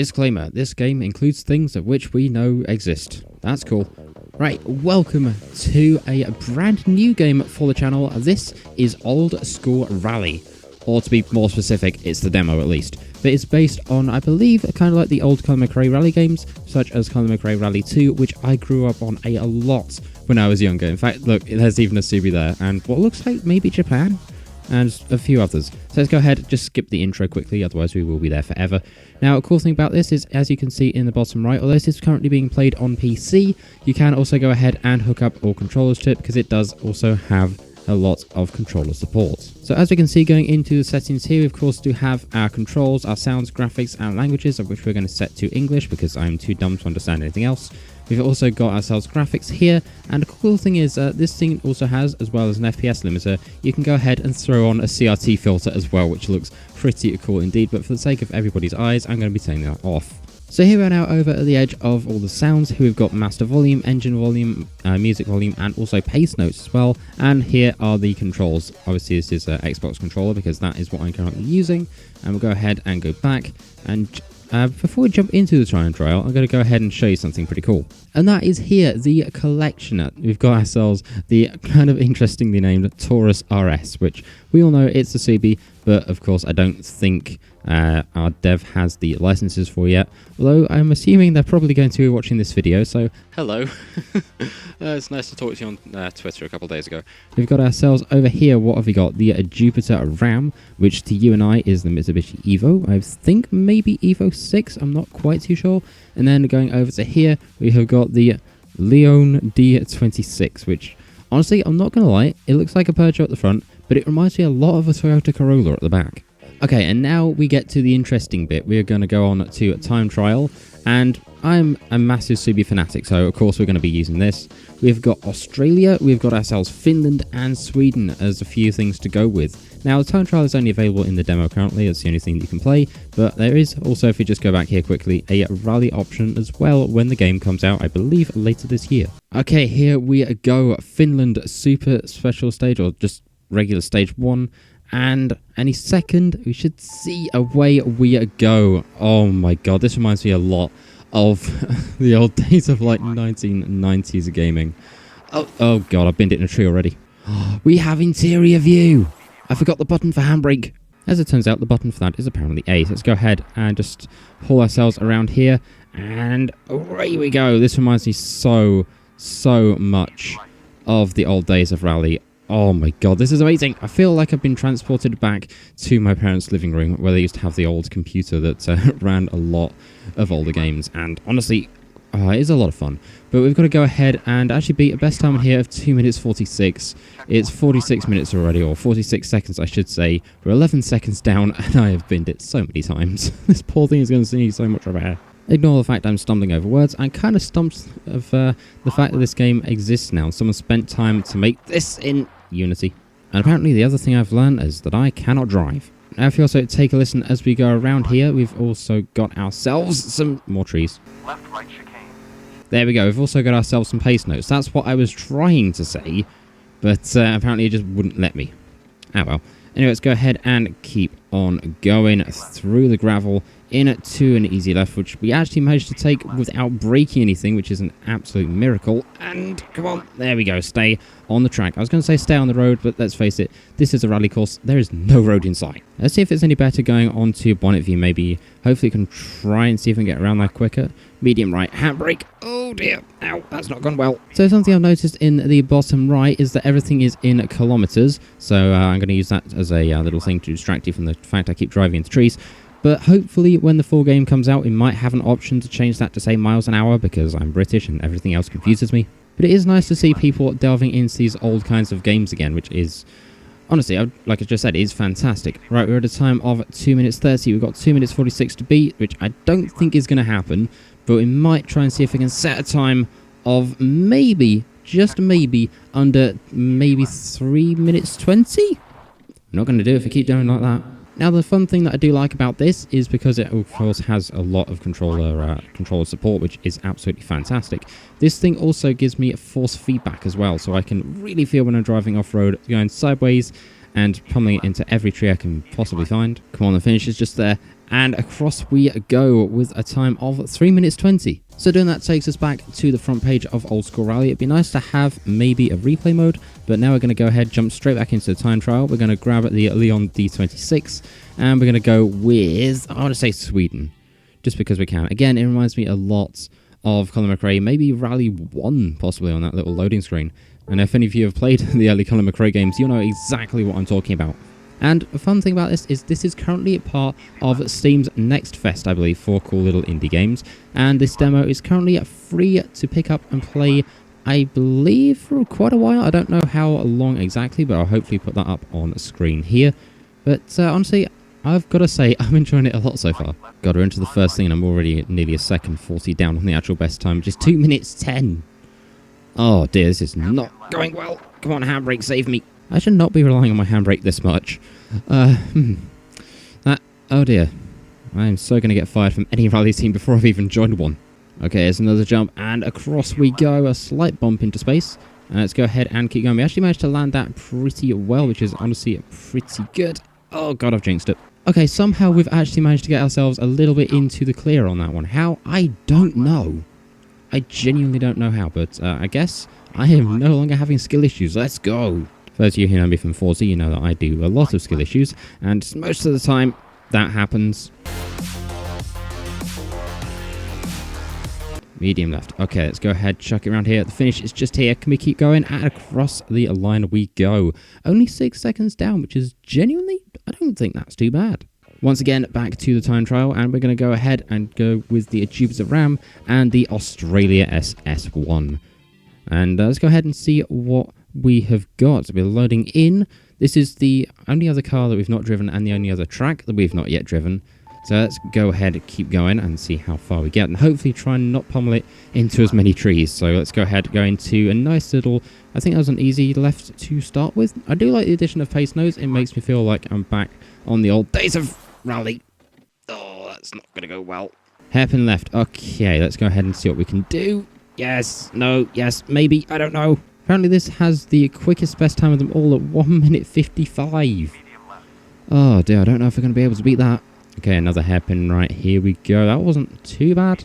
Disclaimer, this game includes things of which we know exist. That's cool. Right, welcome to a brand new game for the channel. This is Old School Rally. Or to be more specific, it's the demo at least. But it's based on, I believe, kind of like the old Colin McRae Rally games, such as Colin McRae Rally 2, which I grew up on a lot when I was younger. In fact, look, there's even a Subi there, and what looks like maybe Japan, and a few others. So let's go ahead, just skip the intro quickly, otherwise we will be there forever. Now, a cool thing about this is, as you can see in the bottom right, although this is currently being played on PC, you can also go ahead and hook up all controllers to it, because it does also have a lot of controller support. So as we can see going into the settings here, we of course do have our controls, our sounds, graphics and languages, of which we're going to set to English because I'm too dumb to understand anything else. We've also got ourselves graphics here, and the cool thing is this thing also has, as well as an FPS limiter, you can go ahead and throw on a CRT filter as well, which looks pretty cool indeed, but for the sake of everybody's eyes, I'm going to be turning that off. So here we are now over at the edge of all the sounds. Here we've got master volume, engine volume, music volume, and also pace notes as well. And here are the controls. Obviously this is an Xbox controller because that is what I'm currently using. And we'll go ahead and go back. And before we jump into the try and trial, I'm going to go ahead and show you something pretty cool. And that is here, the collectioner. We've got ourselves the kind of interestingly named Taurus RS, which we all know it's a Subi, but of course I don't think our dev has the licenses for yet, although I'm assuming they're probably going to be watching this video, so hello. It's nice to talk to you on Twitter a couple of days ago. We've got ourselves over here, what have we got? The Jupiter Ram, which to you and I is the Mitsubishi Evo. I think maybe Evo 6, I'm not quite too sure. And then going over to here, we have got the Leon D26, which honestly, I'm not going to lie, it looks like a Peugeot at the front, but it reminds me a lot of a Toyota Corolla at the back. Okay, and now we get to the interesting bit. We're going to go on to time trial, and I'm a massive Subi fanatic, so of course we're going to be using this. We've got Australia, we've got ourselves Finland and Sweden as a few things to go with. Now, the time trial is only available in the demo currently, it's the only thing you can play, but there is also, if you just go back here quickly, a rally option as well when the game comes out, I believe, later this year. Okay, here we go, Finland Super Special Stage, or just regular Stage 1. And any second, we should see away we go. Oh my god, this reminds me a lot of the old days of like 1990s gaming. Oh god, I've binned it in a tree already. We have interior view. I forgot the button for handbrake. As it turns out, the button for that is apparently A. So let's go ahead and just haul ourselves around here. And away we go. This reminds me so much of the old days of Rally. Oh my god, this is amazing. I feel like I've been transported back to my parents' living room where they used to have the old computer that ran a lot of older games. And honestly, it is a lot of fun. But we've got to go ahead and actually beat a best time here of 2 minutes 46. It's 46 minutes already, or 46 seconds I should say. We're 11 seconds down and I have binned it so many times. This poor thing is going to need so much repair. Ignore the fact I'm stumbling over words. I'm kind of stumped of the fact that this game exists now. Someone spent time to make this in Unity. And apparently the other thing I've learned is that I cannot drive. Now if you also take a listen as we go around here, we've also got ourselves some more trees. Left, right, chicane. There we go, we've also got ourselves some pace notes. That's what I was trying to say, but apparently it just wouldn't let me. Ah well. Anyway, let's go ahead and keep on going through the gravel into an easy left, which we actually managed to take without breaking anything, which is an absolute miracle. And come on, there we go, stay on the track. I was going to say stay on the road, but let's face it, this is a rally course. There is no road in sight. Let's see if it's any better going on to bonnet view, maybe. Hopefully we can try and see if we can get around that quicker. Medium right, handbrake. Oh dear, ow, that's not gone well. So something I've noticed in the bottom right is that everything is in kilometers. So I'm going to use that as a little thing to distract you from the fact I keep driving into trees. But hopefully when the full game comes out, we might have an option to change that to say miles an hour because I'm British and everything else confuses me. But it is nice to see people delving into these old kinds of games again, which is, honestly, like I just said, is fantastic. Right, we're at a time of 2 minutes 30. We've got 2 minutes 46 to beat, which I don't think is going to happen. But we might try and see if we can set a time of maybe, just maybe, under maybe 3 minutes 20. I'm not going to do it if we keep doing like that. Now, the fun thing that I do like about this is because it, of course, has a lot of controller support, which is absolutely fantastic. This thing also gives me force feedback as well, so I can really feel when I'm driving off-road, going sideways and pummeling it into every tree I can possibly find. Come on, the finish is just there. And across we go with a time of 3 minutes 20. So doing that takes us back to the front page of Old School Rally. It'd be nice to have maybe a replay mode, but now we're going to go ahead, jump straight back into the time trial. We're going to grab the Leon D26, and we're going to go with, I want to say Sweden, just because we can. Again, it reminds me a lot of Colin McRae, maybe Rally 1 possibly on that little loading screen. And if any of you have played the early Colin McRae games, you'll know exactly what I'm talking about. And the fun thing about this is currently part of Steam's Next Fest, I believe, for cool little indie games. And this demo is currently free to pick up and play, I believe, for quite a while. I don't know how long exactly, but I'll hopefully put that up on screen here. But honestly, I've got to say, I'm enjoying it a lot so far. Got her into the first thing, and I'm already nearly a second 40 down on the actual best time, which is 2 minutes 10. Oh dear, this is not going well. Come on, handbrake, save me. I should not be relying on my handbrake this much. Oh dear. I'm so going to get fired from any rally team before I've even joined one. Okay, there's another jump, and across we go. A slight bump into space. Let's go ahead and keep going. We actually managed to land that pretty well, which is honestly pretty good. Oh god, I've jinxed it. Okay, somehow we've actually managed to get ourselves a little bit into the clear on that one. How? I don't know. I genuinely don't know how, but I guess I am no longer having skill issues. Let's go. For those of you who know me from Forza, you know that I do a lot of skill issues, and most of the time that happens. Medium left. Okay, let's go ahead, chuck it around here. The finish is just here. Can we keep going? And across the line we go. Only 6 seconds down, which is genuinely, I don't think that's too bad. Once again, back to the time trial, and we're going to go ahead and go with the Jupiter Ram and the Australia SS1. And let's go ahead and see what we have got. So we're loading in. This is the only other car that we've not driven and the only other track that we've not yet driven. So let's go ahead and keep going and see how far we get, and hopefully try and not pummel it into as many trees. So let's go ahead, go into a nice little, I think that was an easy left to start with. I do like the addition of pace nose. It makes me feel like I'm back on the old days of rally. Oh, that's not going to go well. Hairpin left. Okay, let's go ahead and see what we can do. Yes, no, yes, maybe, I don't know. Apparently this has the quickest best time of them all at 1 minute 55. Oh dear, I don't know if we're going to be able to beat that. Okay, another hairpin right here we go. That wasn't too bad.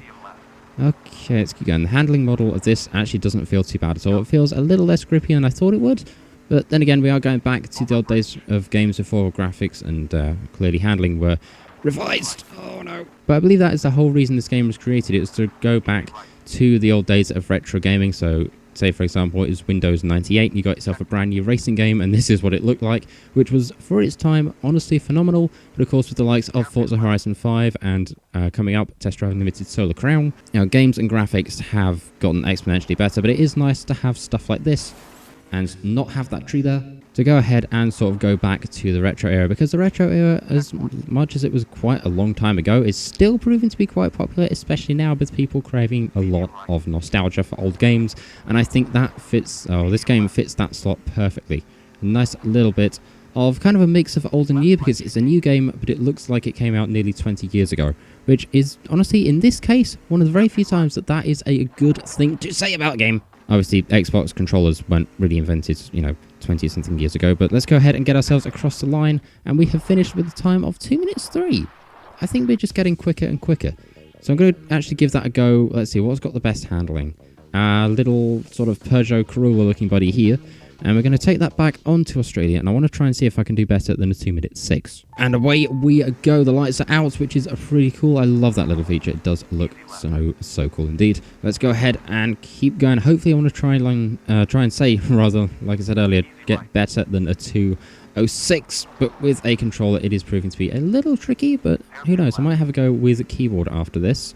Okay, let's keep going. The handling model of this actually doesn't feel too bad at all. It feels a little less grippy than I thought it would. But then again, we are going back to the old days of games before graphics and clearly handling were revised. Oh no. But I believe that is the whole reason this game was created. It was to go back to the old days of retro gaming. So say, for example, it was Windows 98, you got yourself a brand new racing game, and this is what it looked like, which was, for its time, honestly phenomenal. But of course, with the likes of Forza Horizon 5 and coming up, Test Drive Unlimited Solar Crown, games and graphics have gotten exponentially better, but it is nice to have stuff like this and not have that tree there. To go ahead and sort of go back to the retro era, because the retro era, as much as it was quite a long time ago, is still proving to be quite popular, especially now with people craving a lot of nostalgia for old games, and I think that fits, this game fits that slot perfectly. A nice little bit of kind of a mix of old and new, because it's a new game, but it looks like it came out nearly 20 years ago, which is, honestly, in this case, one of the very few times that that is a good thing to say about a game. Obviously, Xbox controllers weren't really invented, 20-something years ago, but let's go ahead and get ourselves across the line, and we have finished with a time of 2 minutes 3. I think we're just getting quicker and quicker. So I'm going to actually give that a go. Let's see, what's got the best handling? Little sort of Peugeot Corolla looking buddy here. And we're going to take that back onto Australia, and I want to try and see if I can do better than a 2 minute 6. And away we go. The lights are out, which is pretty cool. I love that little feature. It does look so cool indeed. Let's go ahead and keep going. Hopefully I want to try and say, rather, like I said earlier, get better than a 206. But with a controller, it is proving to be a little tricky, but who knows? I might have a go with a keyboard after this.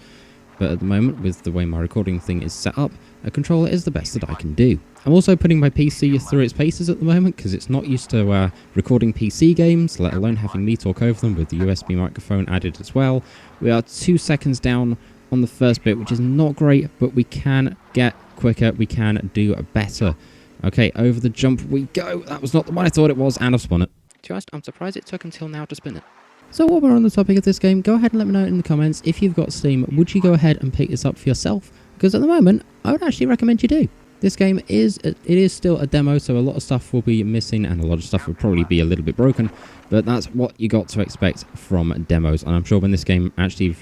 But at the moment, with the way my recording thing is set up, a controller is the best that I can do. I'm also putting my PC through its paces at the moment, because it's not used to recording PC games, let alone having me talk over them with the USB microphone added as well. We are 2 seconds down on the first bit, which is not great, but we can get quicker, we can do better. Okay, over the jump we go. That was not the one I thought it was, and I've spun it. To be honest, I'm surprised it took until now to spin it. So while we're on the topic of this game, go ahead and let me know in the comments if you've got Steam. Would you go ahead and pick this up for yourself? Because at the moment, I would actually recommend you do. This game is still a demo, so a lot of stuff will be missing and a lot of stuff will probably be a little bit broken, but that's what you got to expect from demos, and I'm sure when this game actually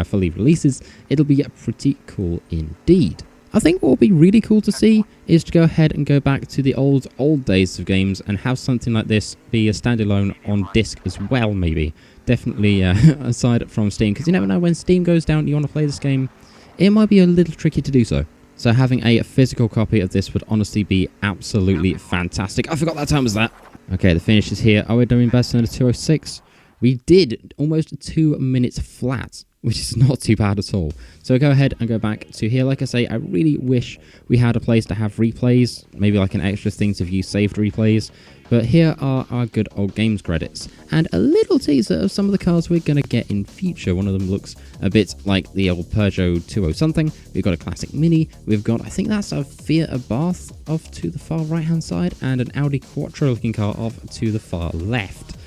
fully releases, it'll be pretty cool indeed. I think what will be really cool to see is to go ahead and go back to the old days of games and have something like this be a standalone on disc as well, maybe. Definitely aside from Steam, because you never know, when Steam goes down and you want to play this game, it might be a little tricky to do so. So having a physical copy of this would honestly be absolutely fantastic. I forgot that time was that. Okay, the finish is here. Are we doing best under 206? We did almost 2 minutes flat, which is not too bad at all. So go ahead and go back to here. Like I say, I really wish we had a place to have replays, maybe like an extra thing to view saved replays. But here are our good old games credits, and a little teaser of some of the cars we're going to get in future. One of them looks a bit like the old Peugeot 20 something. We've got a classic Mini. We've got, I think that's a Fiat Abarth off to the far right hand side, and an Audi Quattro looking car off to the far left.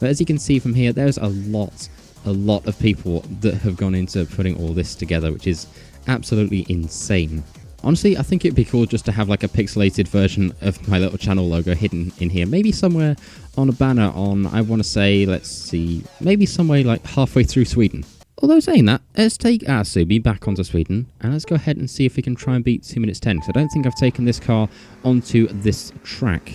But as you can see from here, there's a lot of people that have gone into putting all this together, which is absolutely insane. Honestly, I think it'd be cool just to have like a pixelated version of my little channel logo hidden in here. Maybe somewhere on a banner on, I want to say, let's see, maybe somewhere like halfway through Sweden. Although saying that, let's take our Subi back onto Sweden, and let's go ahead and see if we can try and beat 2 minutes 10, because I don't think I've taken this car onto this track.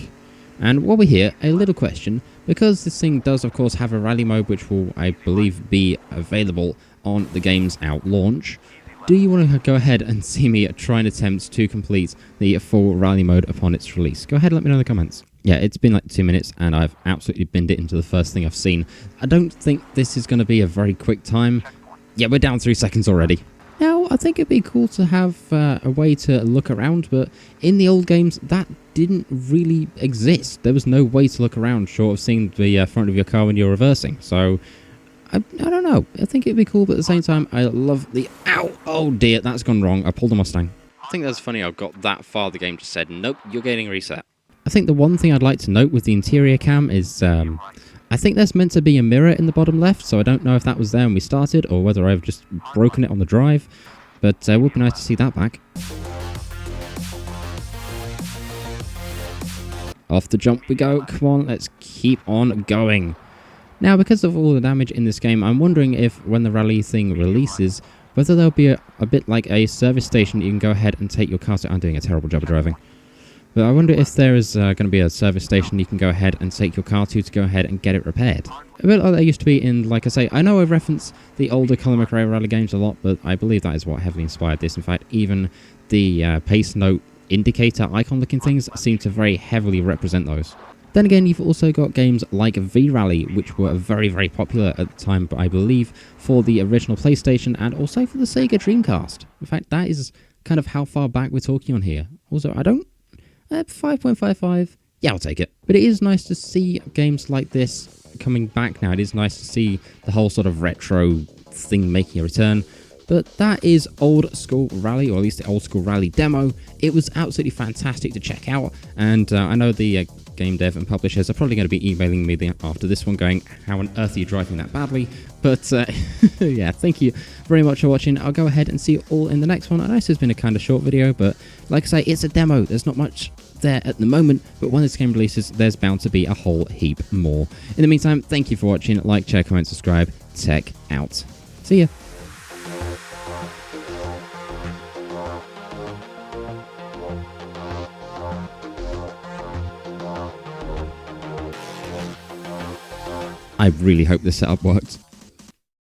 And while we're here, a little question, because this thing does of course have a rally mode which will, I believe, be available on the game's out launch, do you want to go ahead and see me try and attempt to complete the full rally mode upon its release? Go ahead and let me know in the comments. Yeah, it's been like 2 minutes and I've absolutely binned it into the first thing I've seen. I don't think this is going to be a very quick time. Yeah, we're down 3 seconds already. Now, I think it'd be cool to have a way to look around, but in the old games, that didn't really exist. There was no way to look around short of seeing the front of your car when you're reversing. So, I don't know. I think it'd be cool, but at the same time, I love the... Ow! Oh dear, that's gone wrong. I pulled a Mustang. I think that's funny. I got that far. The game just said, nope, you're getting reset. I think the one thing I'd like to note with the interior cam is... I think there's meant to be a mirror in the bottom left, so I don't know if that was there when we started or whether I've just broken it on the drive, but it would be nice to see that back. Off the jump we go. Come on, let's keep on going. Now, because of all the damage in this game, I'm wondering if when the rally thing releases, whether there'll be a bit like a service station you can go ahead and take your car to... I'm doing a terrible job of driving. But I wonder if there is going to be a service station you can go ahead and take your car to go ahead and get it repaired. A bit like there used to be in, like I say, I know I reference the older Colin McRae Rally games a lot, but I believe that is what heavily inspired this. In fact, even the pace note indicator icon-looking things seem to very heavily represent those. Then again, you've also got games like V-Rally, which were very, very popular at the time, but I believe for the original PlayStation and also for the Sega Dreamcast. In fact, that is kind of how far back we're talking on here. Also, I don't... 5.55. Yeah, I'll take it. But it is nice to see games like this coming back now. It is nice to see the whole sort of retro thing making a return. But that is Old School Rally, or at least the Old School Rally demo. It was absolutely fantastic to check out. And I know the game dev and publishers are probably going to be emailing me after this one going, how on earth are you driving that badly? But yeah, thank you very much for watching. I'll go ahead and see you all in the next one. I know this has been a kind of short video, but like I say, it's a demo. There's not much there at the moment, but when this game releases, there's bound to be a whole heap more. In the meantime, thank you for watching. Like, share, comment, subscribe. Tech out. See ya. I really hope this setup worked.